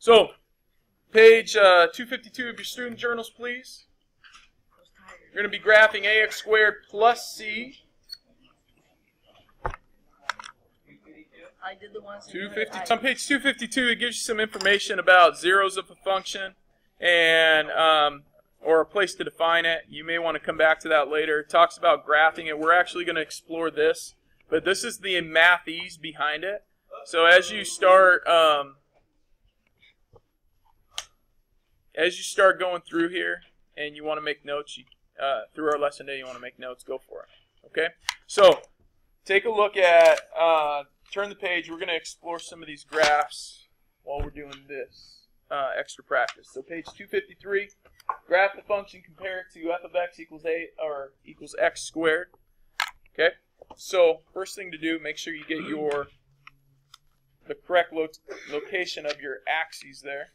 So, page 252 of your student journals, please. You're going to be graphing ax squared plus c. I did the ones 250. On page 252, it gives you some information about zeros of a function and or a place to define it. You may want to come back to that later. It talks about graphing it. We're actually going to explore this, but this is the mathese behind it. So as you start going through here and you want to make notes, through our lesson day, you want to make notes, go for it. Okay? So take a look at, turn the page. We're going to explore some of these graphs while we're doing this extra practice. So page 253, graph the function, compare it to f of x equals a or equals x squared. Okay? So first thing to do, make sure you get the correct location of your axes there.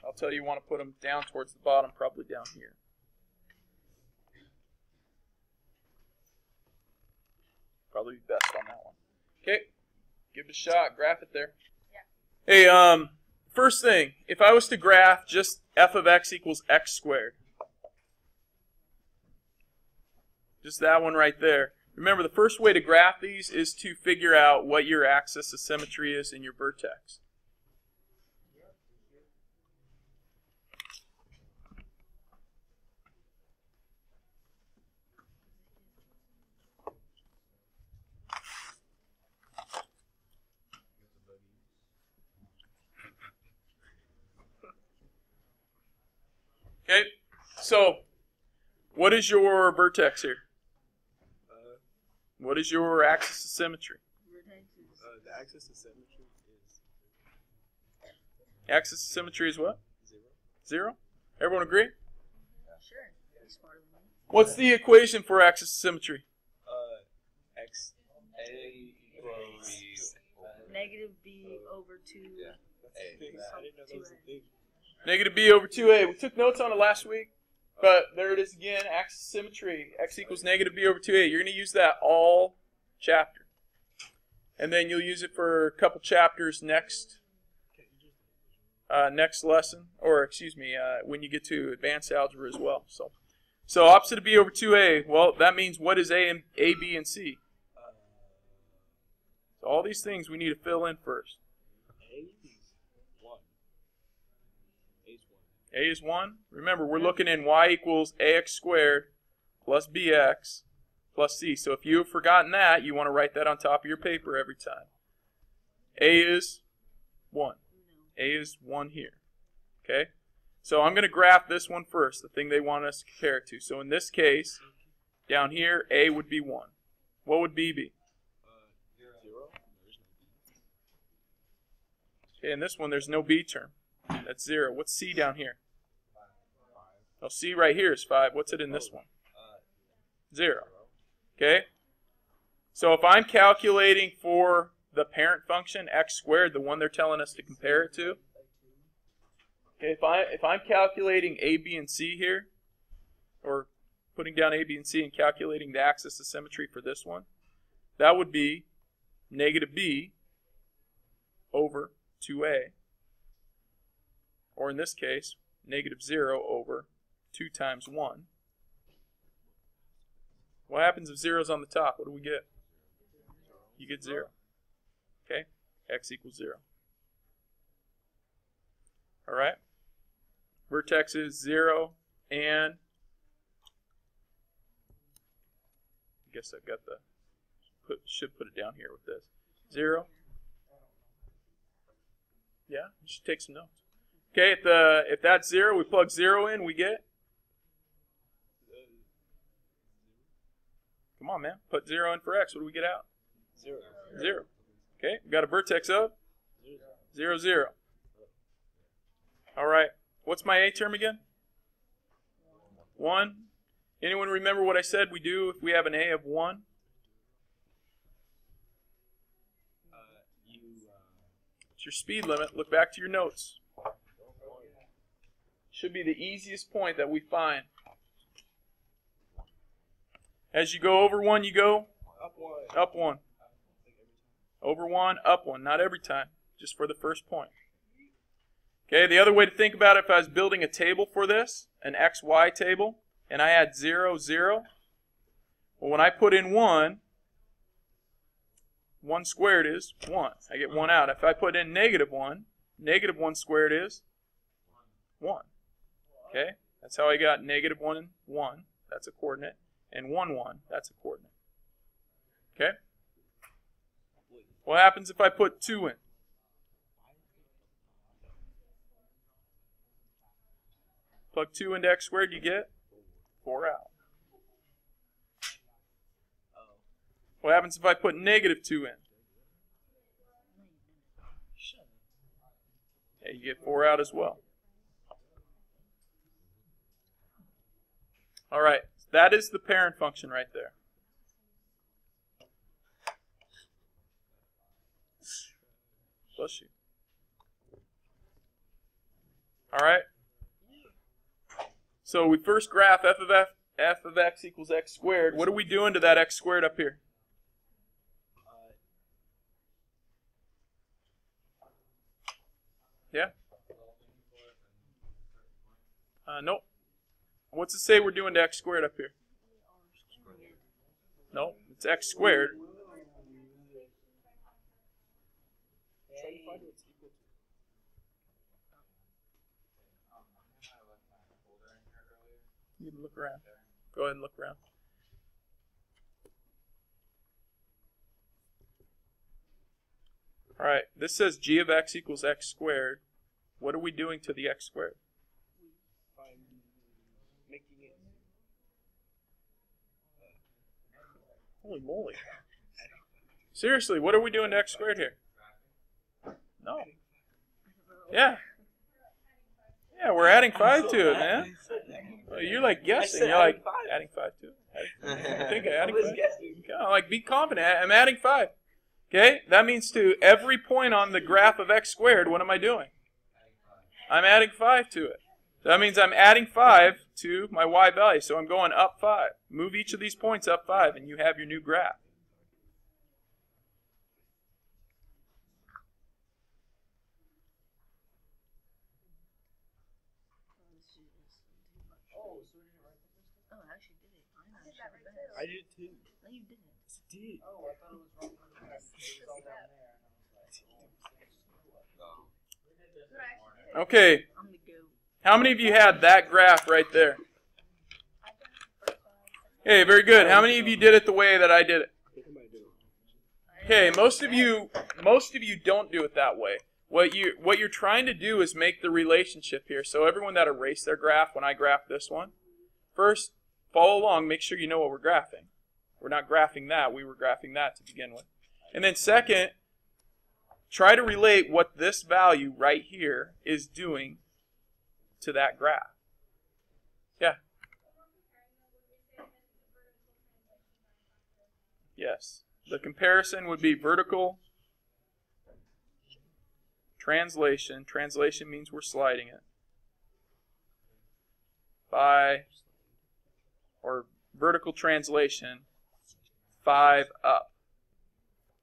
I'll tell you, you want to put them down towards the bottom, probably down here. Probably be best on that one. Okay, give it a shot, graph it there. Yeah. Hey, first thing, if I was to graph just f of x equals x squared, just that one right there. Remember, the first way to graph these is to figure out what your axis of symmetry is in your vertex. Okay, so what is your vertex here? What is your axis of symmetry? The axis of symmetry is... Axis of symmetry is what? 0. Everyone agree? Sure. What's the equation for axis of symmetry? X A equals... Negative b over 2. Yeah, that's the thing. I didn't know that was the thing. Negative b over 2a. We took notes on it last week, but there it is again, axis of symmetry. X equals negative b over 2a. You're going to use that all chapter. And then you'll use it for a couple chapters next lesson, or excuse me, when you get to advanced algebra as well. So opposite of b over 2a, well, that means what is a, b, and c? So all these things we need to fill in first. A is 1. Remember, we're looking in y equals ax squared plus bx plus c. So if you have forgotten that, you want to write that on top of your paper every time. A is 1. A is 1 here. Okay? So I'm going to graph this one first, the thing they want us to compare it to. So in this case, down here, A would be 1. What would B be? 0. Okay, in this one, there's no B term. That's 0. What's C down here? Oh, C right here is 5. What's it in this one? 0. Okay? So if I'm calculating for the parent function, x squared, the one they're telling us to compare it to, okay, if I'm calculating a, b, and c here, or putting down a, b, and c and calculating the axis of symmetry for this one, that would be negative b over 2a. Or in this case, negative 0 over 2 times 1. What happens if 0 is on the top? What do we get? You get 0. Okay? X equals 0. Alright? Vertex is 0 and... I guess I've got should put it down here with this. 0. Yeah, you should take some notes. Okay, if that's 0, we plug 0 in, we get? Come on, man. Put 0 in for x. What do we get out? 0. 0. Okay, we got a vertex of? 0, 0. All right. What's my A term again? 1. Anyone remember what I said we do if we have an A of 1? It's your speed limit. Look back to your notes. Should be the easiest point that we find. As you go over 1, you go? Up 1. Up 1. Over 1, up 1. Not every time. just for the first point. Okay, the other way to think about it, if I was building a table for this, an XY table, and I had 0, 0, well, when I put in 1, 1 squared is 1. I get 1 out. If I put in -1, -1 squared is 1. Okay, that's how I got -1, 1. That's a coordinate. And 1, 1, that's a coordinate. Okay? What happens if I put 2 in? Plug 2 into x squared, you get 4 out. What happens if I put -2 in? Yeah, you get 4 out as well. All right, that is the parent function right there. Bless you. All right. So we first graph f of x equals x squared. What are we doing to that x squared up here? Yeah? Nope. What's it say we're doing to x squared up here? No, it's x squared. You can look around. Go ahead and look around. All right, this says g of x equals x squared. What are we doing to the x squared? Holy moly. Seriously, what are we doing to x squared here? No. Yeah. Yeah, we're adding 5 to it, man. Well, you're like guessing. You're like adding 5 to it. I think adding 5. Okay, like be confident. I'm adding 5. Okay, that means to every point on the graph of x squared, what am I doing? I'm adding 5 to it. So that means I'm adding 5 to my y value. So I'm going up 5. Move each of these points up 5, and you have your new graph. Oh, I actually did it. I did it too. No, you didn't. Yes, I did. Oh, I thought it was wrong. It was all down there. Okay. I'm gonna go. How many of you had that graph right there? Okay, very good. How many of you did it the way that I did it? Okay, most of you don't do it that way. What you're trying to do is make the relationship here. So everyone that erased their graph when I graphed this one, first follow along, make sure you know what we're graphing. We're not graphing that, we were graphing that to begin with. And then second, try to relate what this value right here is doing to that graph. Yeah. Yes. The comparison would be vertical translation. Translation means we're sliding it. By, or vertical translation, 5 up.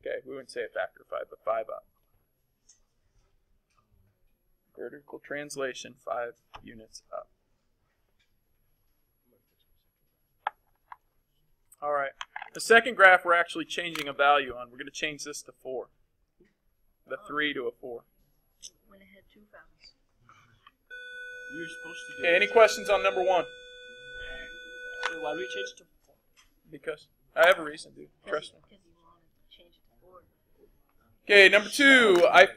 Okay, we wouldn't say a factor of 5, but 5 up. Vertical translation, 5 units up. All right. The second graph we're actually changing a value on. We're going to change this to 4. The 3 to a 4. Went ahead too fast. You were supposed to do Okay, any questions on number 1? Why do we change it to 4? Because I have a reason, dude. Trust me. Because you wanted to change it to 4. Okay, number 2. I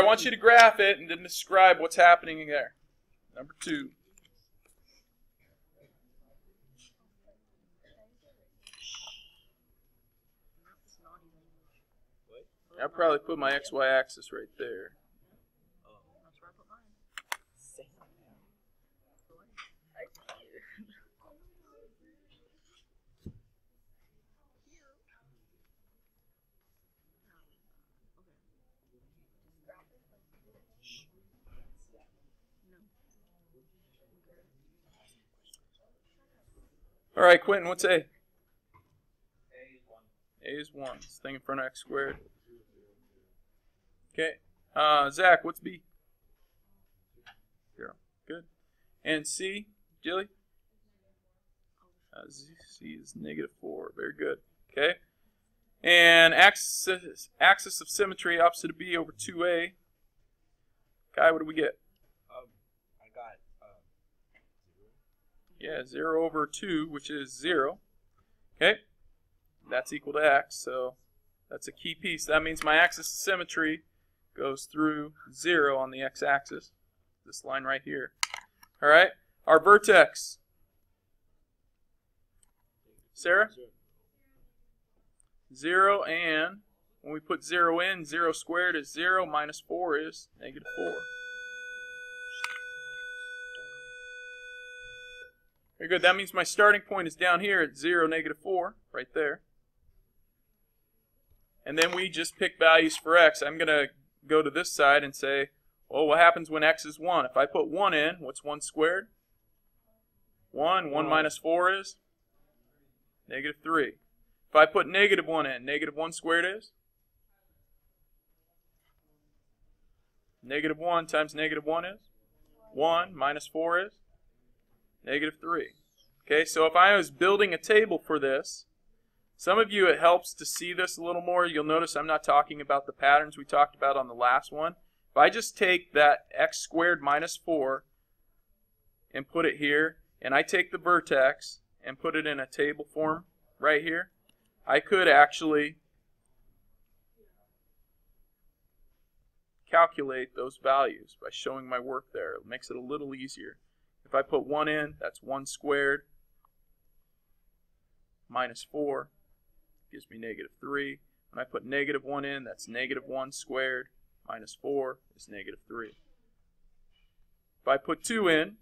want you to graph it and then describe what's happening there. Number 2. I'll probably put my XY axis right there. That's where I put mine. All right, Quentin, what's A? A is 1. It's the thing in front of x squared. Okay. Zach, what's B? 0. Good. And C, Jilly? C is -4. Very good. Okay. And axis of symmetry opposite of B over 2A. Kai, what do we get? I got 0. Yeah, 0 over 2, which is 0. Okay. That's equal to x, so that's a key piece. That means my axis of symmetry goes through 0 on the x-axis. This line right here. All right. Our vertex. Sarah? 0, and when we put 0 in, 0 squared is 0, minus 4 is -4. Very good. That means my starting point is down here at 0, -4, right there. And then we just pick values for x. I'm going to go to this side and say, well, what happens when x is 1? If I put 1 in, what's 1 squared? 1. 1 minus 4 is -3. If I put -1 in, -1 squared is? -1 times -1 is? 1 minus 4 is? -3. Okay, so if I was building a table for this, some of you it helps to see this a little more. You'll notice I'm not talking about the patterns we talked about on the last one. If I just take that x squared minus 4 and put it here, and I take the vertex and put it in a table form right here, I could actually calculate those values by showing my work there. It makes it a little easier. If I put 1 in, that's 1 squared minus 4 gives me -3. When I put -1 in, that's -1 squared minus 4 is -3. If I put 2 in,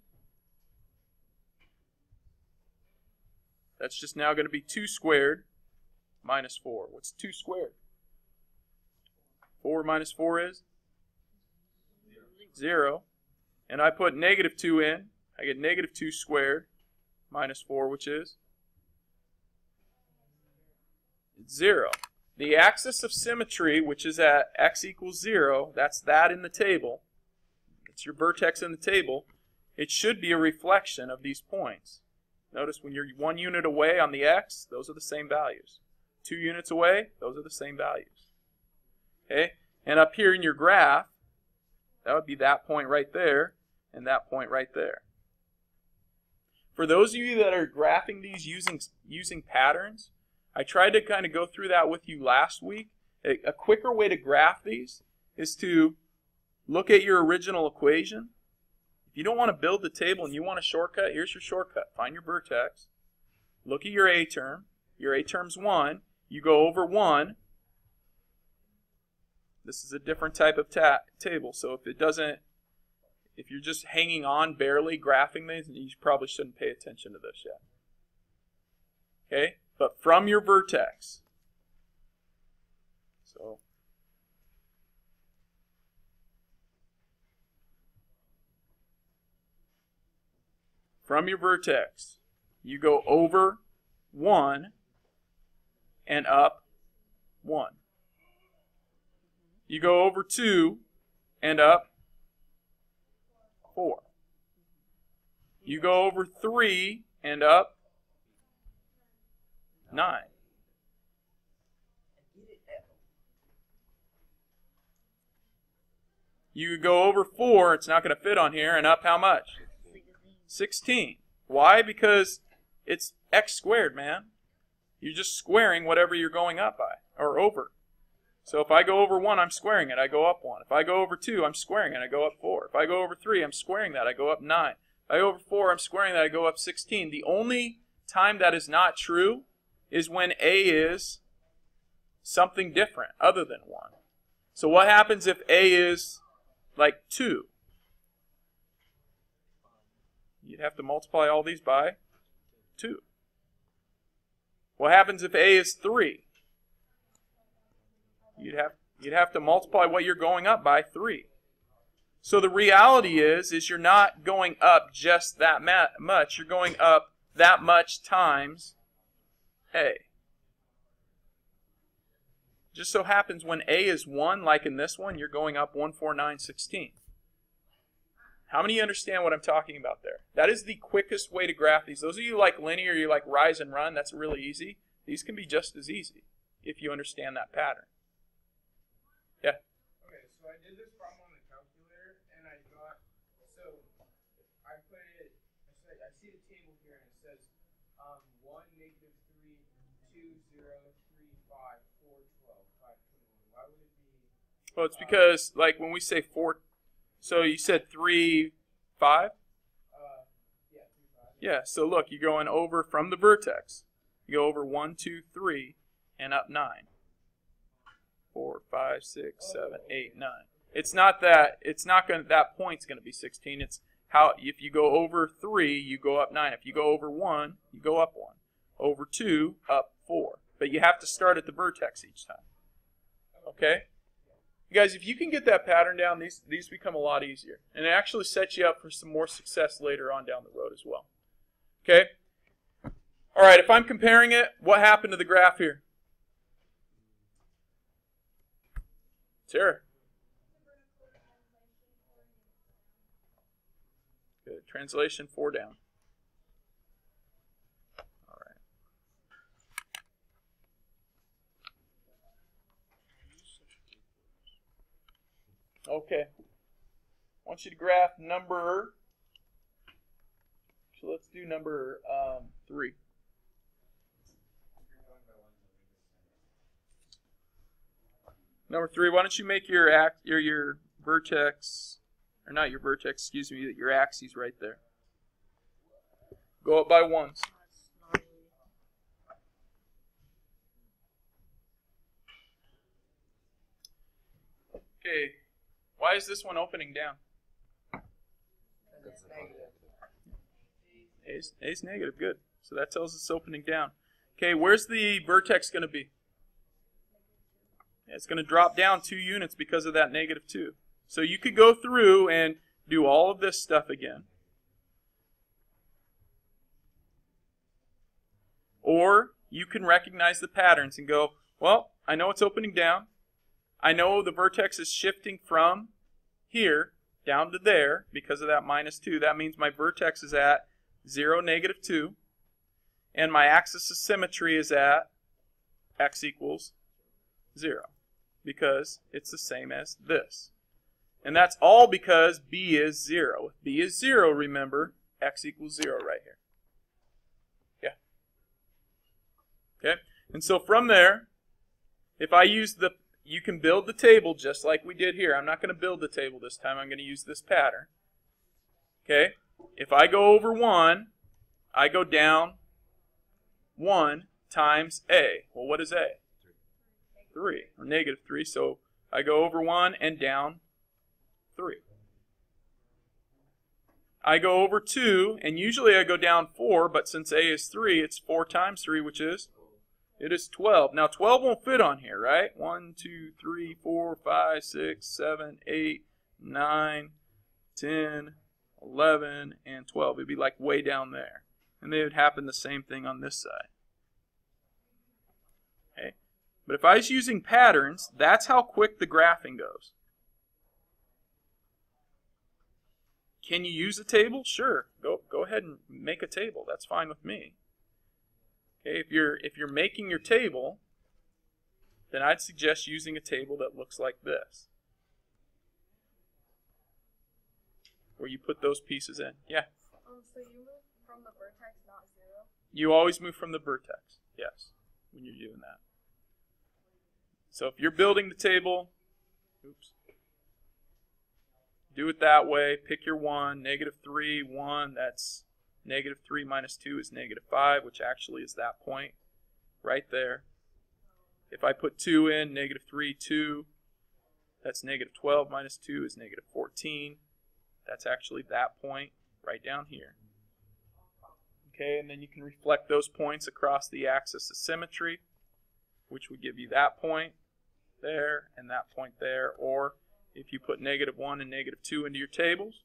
that's just now going to be 2 squared minus 4. What's 2 squared? 4 minus 4 is? 0. And I put -2 in, I get -2 squared minus 4, which is? It's 0. The axis of symmetry, which is at x equals 0, that's that in the table. It's your vertex in the table. It should be a reflection of these points. Notice when you're 1 unit away on the x, those are the same values. 2 units away, those are the same values. Okay? And up here in your graph, that would be that point right there and that point right there. For those of you that are graphing these using patterns, I tried to kind of go through that with you last week. A quicker way to graph these is to look at your original equation. If you don't want to build the table and you want a shortcut, here's your shortcut. Find your vertex. Look at your A term. Your A term's 1. You go over 1. This is a different type of table. So if you're just hanging on barely graphing these, you probably shouldn't pay attention to this yet. Okay? But from your vertex. So from your vertex, you go over 1 and up 1. You go over 2 and up 4. You go over 3 and up 9. You go over 4, it's not going to fit on here, and up how much? 16. Why? Because it's x squared, man. You're just squaring whatever you're going up by, or over. So if I go over 1, I'm squaring it, I go up 1. If I go over 2, I'm squaring it, I go up 4. If I go over 3, I'm squaring that, I go up 9. If I go over 4, I'm squaring that, I go up 16. The only time that is not true is when A is something different other than 1. So what happens if A is like 2? You'd have to multiply all these by 2. What happens if A is 3? You'd have to multiply what you're going up by 3. So the reality is you're not going up just that much. You're going up that much times A. just so happens when A is 1, like in this one, you're going up 1, 4, 9, 16. How many of you understand what I'm talking about there? That is the quickest way to graph these. Those of you who like linear, you like rise and run, that's really easy. These can be just as easy if you understand that pattern. Yeah? Okay, so I did this problem on the calculator, and I got, so I put it, I see the table here, and it says 1, -3, 2, 0, 3, 5, 4, 12, 5, 21. Why would it be? Well, it's because, like, when we say 4, so you said 3, 5? Yeah, 3, 5. Yeah, so look, you're going over from the vertex. You go over 1, 2, 3, and up 9. 4, 5, 6, 7, 8, 9. It's not that, that point's going to be 16. It's how, if you go over 3, you go up 9. If you go over 1, you go up 1. Over 2, up 4. But you have to start at the vertex each time. Okay? You guys, if you can get that pattern down, these become a lot easier. And it actually sets you up for some more success later on down the road as well. Okay? All right, if I'm comparing it, what happened to the graph here? Sarah? Good. Translation 4 down. All right. Okay. I want you to graph number. So let's do number 3. Number 3. Why don't you make your vertex, or not your vertex? Excuse me, your axes right there. Go up by ones. Okay. Why is this one opening down? A's negative. Good. So that tells us it's opening down. Okay, where's the vertex going to be? It's going to drop down 2 units because of that -2. So you could go through and do all of this stuff again. Or you can recognize the patterns and go, well, I know it's opening down. I know the vertex is shifting from here down to there because of that -2. That means my vertex is at 0, -2. And my axis of symmetry is at x equals 0. Because it's the same as this. And that's all because B is 0. If B is 0, remember, x equals 0 right here. Yeah. Okay? And so from there, if I use you can build the table just like we did here. I'm not going to build the table this time. I'm going to use this pattern. Okay? If I go over 1, I go down 1 times A. Well, what is A? 3, or -3. So I go over 1 and down 3. I go over 2, and usually I go down 4, but since A is 3, it's 4 times 3, which is? It is 12. Now 12 won't fit on here, right? 1, 2, 3, 4, 5, 6, 7, 8, 9, 10, 11, and 12. It'd be like way down there. And they would happen the same thing on this side. Okay? But if I was using patterns, that's how quick the graphing goes. Can you use a table? Sure. Go ahead and make a table. That's fine with me. Okay, if you're making your table, then I'd suggest using a table that looks like this. Where you put those pieces in. Yeah? So you move from the vertex, not 0? You always move from the vertex. Yes, when you're doing that. So if you're building the table, oops, do it that way. Pick your 1, -3, 1, that's -3 minus 2 is -5, which actually is that point right there. If I put 2 in, -3, 2, that's -12 minus 2 is -14. That's actually that point right down here. Okay, and then you can reflect those points across the axis of symmetry, which would give you that point there and that point there. Or if you put -1 and -2 into your tables,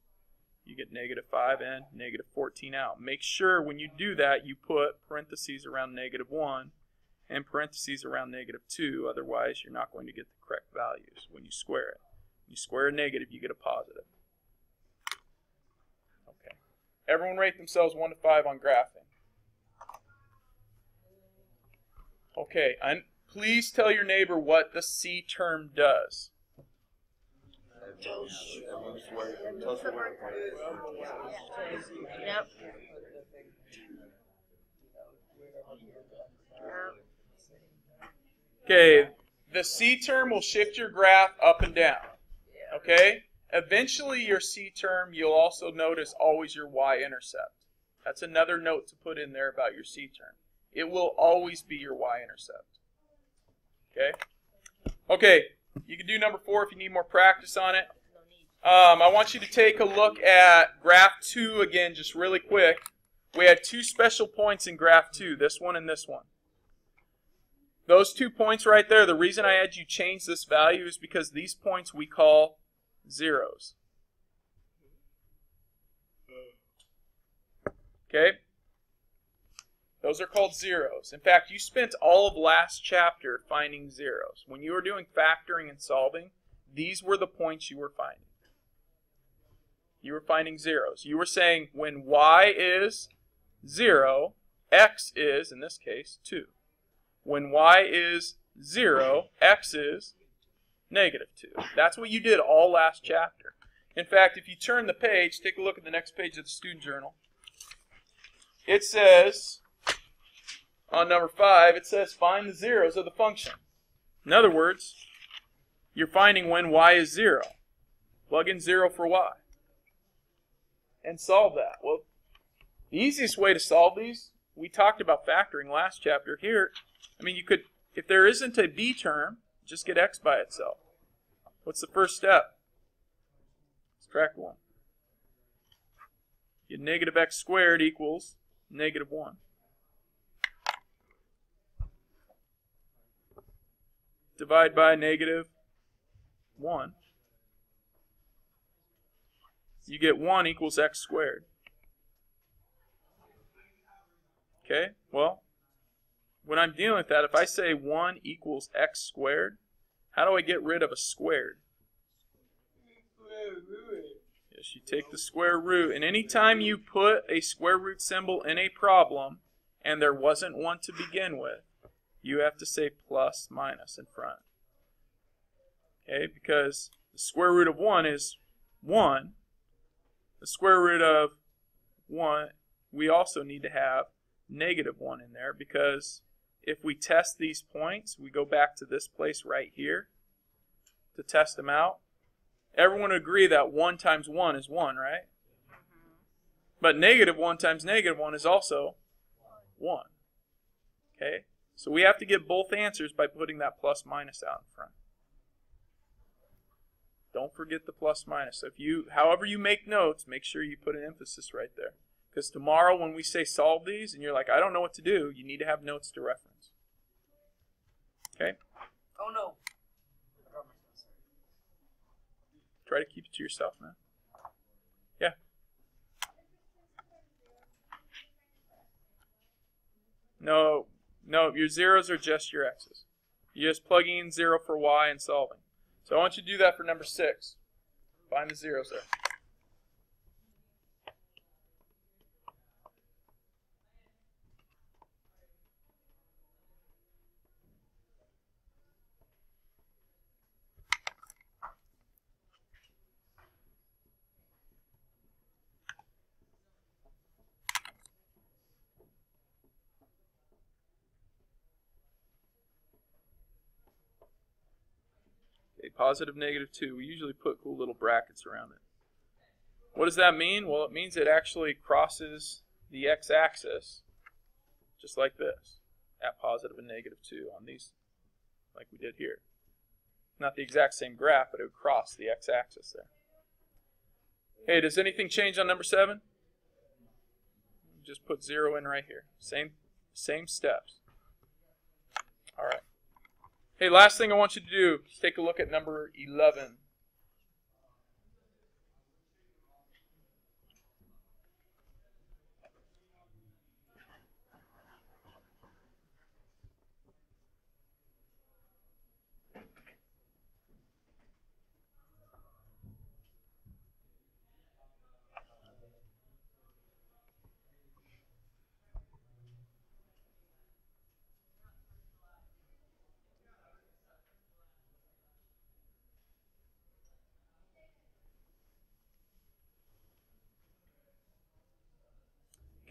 you get -5 and -14 out. Make sure when you do that, you put parentheses around -1 and parentheses around -2. Otherwise, you're not going to get the correct values when you square it. When you square a negative, you get a positive. Okay. Everyone rate themselves 1 to 5 on graphing. Okay, and please tell your neighbor what the C term does. Yep. Okay, the C term will shift your graph up and down. Okay? Eventually your C term, you'll also notice always your y-intercept. That's another note to put in there about your C term. It will always be your y-intercept. Okay? Okay, you can do number 4 if you need more practice on it. I want you to take a look at graph 2 again, just really quick. We had 2 special points in graph 2, this one and this one. Those 2 points right there, the reason I had you change this value is because these points we call zeros. Okay? Those are called zeros. In fact, you spent all of last chapter finding zeros. When you were doing factoring and solving, these were the points you were finding. You were finding zeros. You were saying when y is 0, x is, in this case, 2. When y is 0, x is -2. That's what you did all last chapter. In fact, if you turn the page, take a look at the next page of the student journal. It says, on number 5, it says find the zeros of the function. In other words, you're finding when y is 0. Plug in 0 for y. And solve that. Well, the easiest way to solve these, we talked about factoring last chapter. Here, I mean, you could, if there isn't a b term, just get x by itself. What's the first step? Subtract 1. Get -x squared equals -1. Divide by -1. You get 1 equals x squared. Okay, well, when I'm dealing with that, if I say 1 equals x squared, how do I get rid of a squared? Yes, you take the square root, and anytime you put a square root symbol in a problem, and there wasn't one to begin with, you have to say plus minus in front. Okay, because the square root of 1 is 1. The square root of 1, we also need to have -1 in there, because if we test these points, we go back to this place right here to test them out. Everyone would agree that 1 times 1 is 1, right? But -1 times -1 is also 1. Okay? So we have to get both answers by putting that plus minus out in front. Don't forget the plus minus. So if you, however you make notes, make sure you put an emphasis right there. Because tomorrow when we say solve these and you're like, I don't know what to do, you need to have notes to reference. Okay? Oh no. Try to keep it to yourself, man. Yeah. No, your zeros are just your x's. You're just plugging in 0 for y and solving. So I want you to do that for number 6. Find the zeros there. Positive, -2. We usually put cool little brackets around it. What does that mean? Well, it means it actually crosses the x-axis just like this at positive and -2 on these, like we did here. Not the exact same graph, but it would cross the x-axis there. Hey, does anything change on number 7? Just put 0 in right here. Same steps. All right. Hey, last thing I want you to do is take a look at number 11.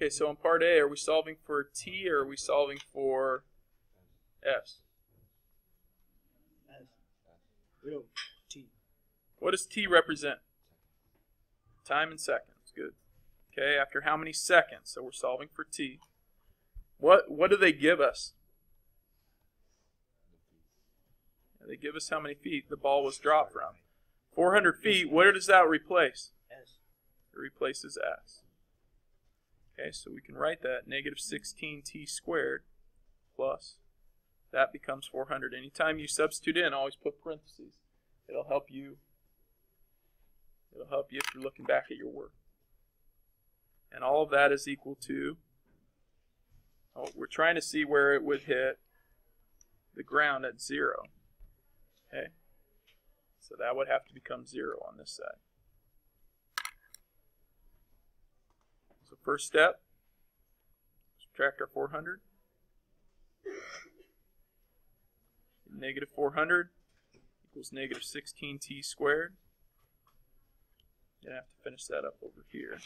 Okay, so in part A, are we solving for t or are we solving for s? T. What does t represent? Time in seconds. Good. Okay, after how many seconds? So we're solving for t. What do they give us? They give us how many feet the ball was dropped from. 400 feet, where does that replace? S. It replaces s. Okay, so we can write that negative 16t squared plus, that becomes 400. Anytime you substitute in, always put parentheses. It'll help you if you're looking back at your work. And all of that is equal to, we're trying to see where it would hit the ground at 0. Okay, so that would have to become 0 on this side. So first step, subtract our 400. Negative 400 equals negative 16t squared. You're going to have to finish that up over here.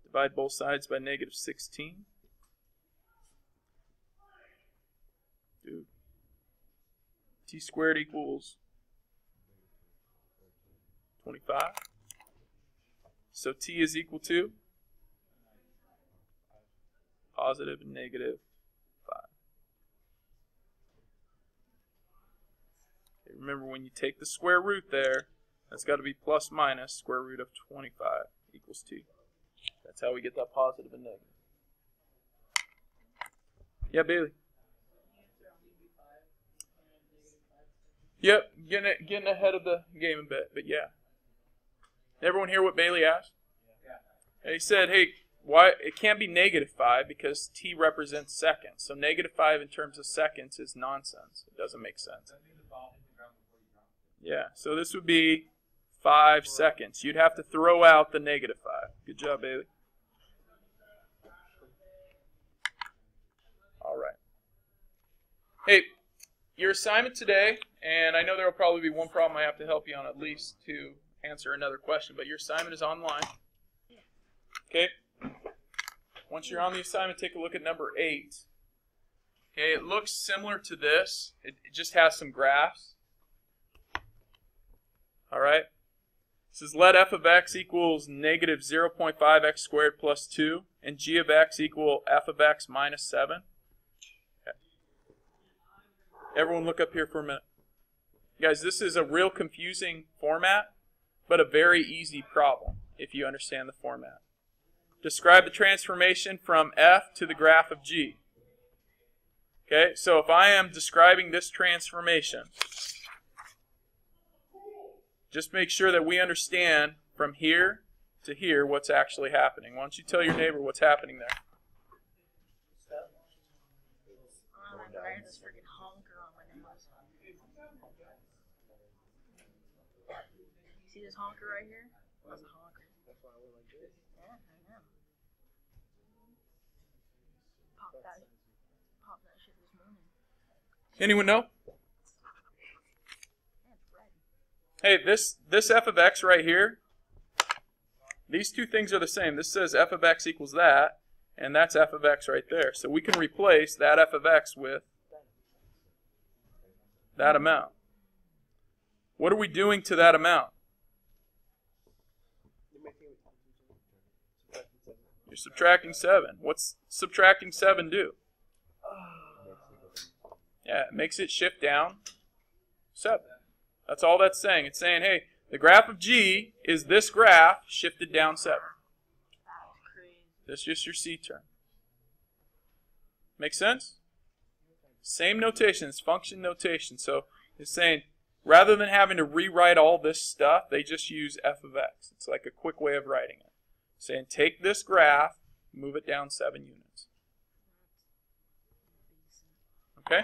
Divide both sides by negative 16. Dude. T squared equals 25. So t is equal to positive and negative 5. Okay, remember, when you take the square root there, that's got to be plus minus square root of 25 equals t. That's how we get that positive and negative. Yeah, Bailey. Yep, getting ahead of the game a bit, but yeah. Everyone hear what Bailey asked? Yeah. He said, hey, why it can't be negative 5 because t represents seconds. So negative 5 in terms of seconds is nonsense. It doesn't make sense. Yeah, so this would be 5 seconds. You'd have to throw out the negative 5. Good job, Bailey. All right. Hey, your assignment today, and I know there will probably be one problem I have to help you on at least to answer another question, but your assignment is online. Okay? Once you're on the assignment, take a look at number 8. Okay, it looks similar to this. It just has some graphs. All right? It says let f of x equals negative 0.5x squared plus 2 and g of x equal f of x minus 7. Okay. Everyone look up here for a minute. Guys, this is a real confusing format, but a very easy problem if you understand the format. Describe the transformation from f to the graph of g. Okay, so if I am describing this transformation, just make sure that we understand from here to here what's actually happening. Why don't you tell your neighbor what's happening there? I had this freaking honker on my nose. See this honker right here? That's a honker. That's why I look like this. Yeah, I know. Pop that shit this morning. Anyone know? Hey, this f of x right here, these two things are the same. This says f of x equals that, and that's f of x right there. So we can replace that f of x with that amount. What are we doing to that amount? You're subtracting 7. What's subtracting 7 do? Yeah, it makes it shift down 7. That's all that's saying. It's saying, hey, the graph of g is this graph shifted down 7. That's just your c term. Make sense? Same notation. It's function notation. So it's saying, rather than having to rewrite all this stuff, they just use f of x. It's like a quick way of writing it. Saying, take this graph, move it down 7 units. Okay?